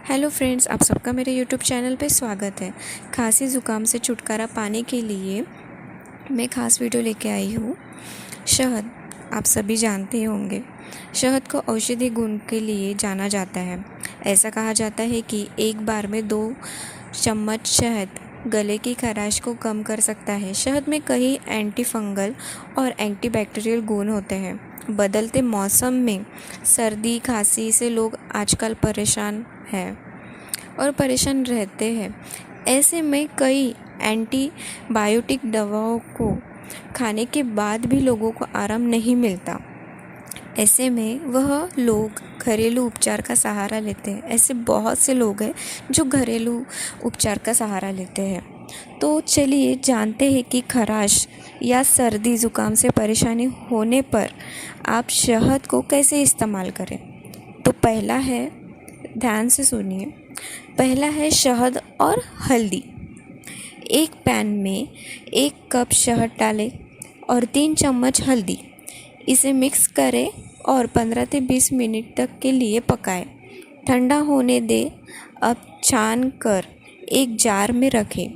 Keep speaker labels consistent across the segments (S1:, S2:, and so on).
S1: Hello friends, आप सबका मेरे यूट्यूब चैनल पे स्वागत है। खांसी ज़ुकाम से छुटकारा पाने के लिए मैं ख़ास वीडियो लेके आई हूँ। शहद आप सभी जानते ही होंगे। शहद को औषधि गुण के लिए जाना जाता है। ऐसा कहा जाता है कि एक बार में 2 चम्मच शहद गले की खराश को कम कर सकता है। शहद में कई एंटी फंगल और एंटीबैक्टीरियल गुण होते हैं। बदलते मौसम में सर्दी खांसी से लोग आजकल परेशान हैं और परेशान रहते हैं। ऐसे में कई एंटीबायोटिक दवाओं को खाने के बाद भी लोगों को आराम नहीं मिलता। ऐसे में वह लोग घरेलू उपचार का सहारा लेते हैं। ऐसे बहुत से लोग हैं जो घरेलू उपचार का सहारा लेते हैं। तो चलिए जानते हैं कि खराश या सर्दी ज़ुकाम से परेशानी होने पर आप शहद को कैसे इस्तेमाल करें। तो पहला है, ध्यान से सुनिए, पहला है शहद और हल्दी। एक पैन में 1 कप शहद डालें और 3 चम्मच हल्दी। इसे मिक्स करें और 15 से 20 मिनट तक के लिए पकाएं। ठंडा होने दें। अब छान कर एक जार में रखें।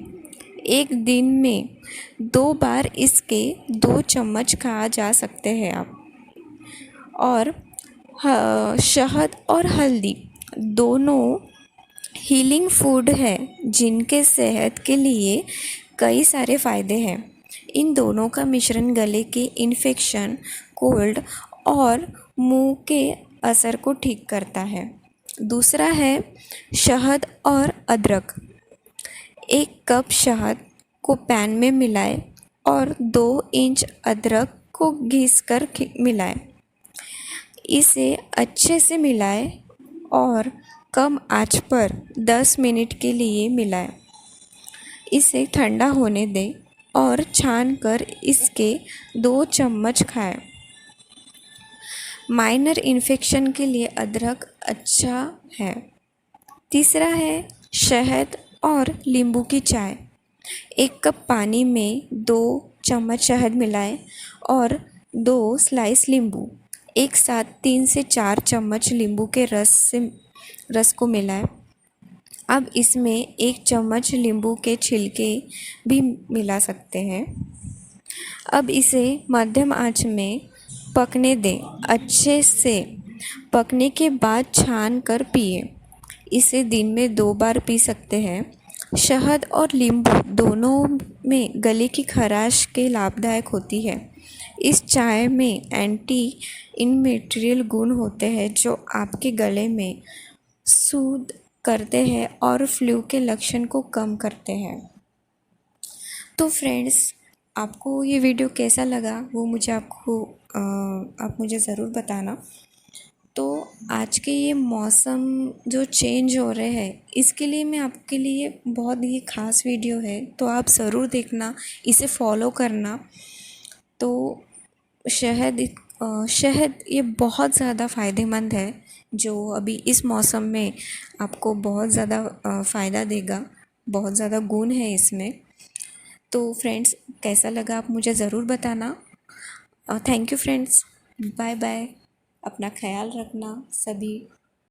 S1: एक दिन में 2 बार इसके 2 चम्मच खा जा सकते हैं आप। और शहद और हल्दी दोनों हीलिंग फूड है जिनके सेहत के लिए कई सारे फ़ायदे हैं। इन दोनों का मिश्रण गले के इन्फेक्शन, कोल्ड और मुंह के असर को ठीक करता है। दूसरा है शहद और अदरक। 1 कप शहद को पैन में मिलाएं और 2 इंच अदरक को घिस कर मिलाएं। इसे अच्छे से मिलाएं और कम आंच पर 10 मिनट के लिए मिलाएं। इसे ठंडा होने दें और छान कर इसके 2 चम्मच खाएं। माइनर इन्फेक्शन के लिए अदरक अच्छा है। तीसरा है शहद और नींबू की चाय। 1 कप पानी में 2 चम्मच शहद मिलाएं और 2 स्लाइस नींबू। एक साथ 3 से 4 चम्मच नींबू के रस को मिलाएं। अब इसमें 1 चम्मच नींबू के छिलके भी मिला सकते हैं। अब इसे मध्यम आंच में पकने दें। अच्छे से पकने के बाद छान कर पिए। इसे दिन में 2 बार पी सकते हैं। शहद और नींबू दोनों में गले की खराश के लाभदायक होती है। इस चाय में एंटी इन्फलेमेटरी गुण होते हैं जो आपके गले में सूद करते हैं और फ्लू के लक्षण को कम करते हैं। तो फ्रेंड्स, आपको ये वीडियो कैसा लगा वो आप मुझे ज़रूर बताना। तो आज के ये मौसम जो चेंज हो रहे हैं इसके लिए मैं आपके लिए बहुत ही ख़ास वीडियो है, तो आप ज़रूर देखना, इसे फॉलो करना। तो शहद ये बहुत ज़्यादा फ़ायदेमंद है जो अभी इस मौसम में आपको बहुत ज़्यादा फ़ायदा देगा। बहुत ज़्यादा गुण है इसमें। तो फ्रेंड्स, कैसा लगा आप मुझे ज़रूर बताना। Thank you friends, bye bye. अपना ख्याल रखना सभी।